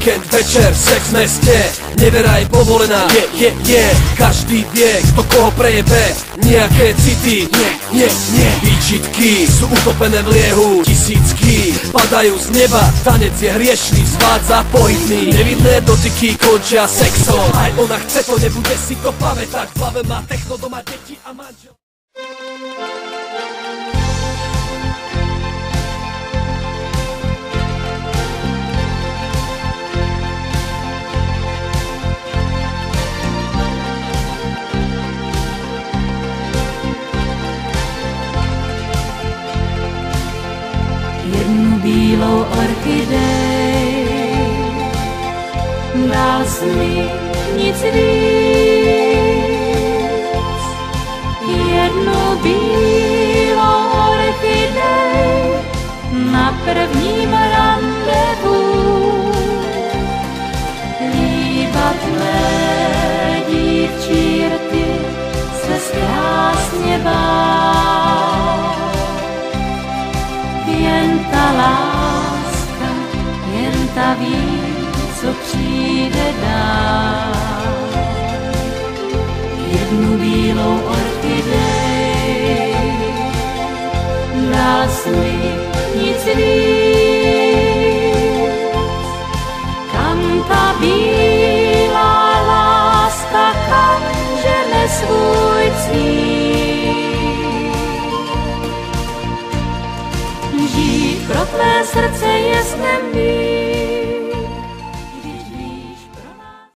Víkend, večer, sex v meste, neveraj povolená. Každý vie, kto koho prejebe. Nejaké city, nie výčitky sú utopené v liehu. Tisícky padajú z neba, tanec je hriešný, zvádza pohybný. Nevidné dotyky končia sexom. Aj ona chce to, nebude si to pamätať. V hlave má techno, doma deti a manžel. Jednu bílou orchidej, dál mi nic víc. Jednu bílou orchidej na prvním randevu. Líba tvé dívčí rty se zkrásně bát. Jen ta láska, jen ta ví, co přijde dál. Jednu bílou orchidej, dál mi nic víc. Kam ta bílá láska, kam žene svůj cíl. Žít pro tvé srdce je snem být.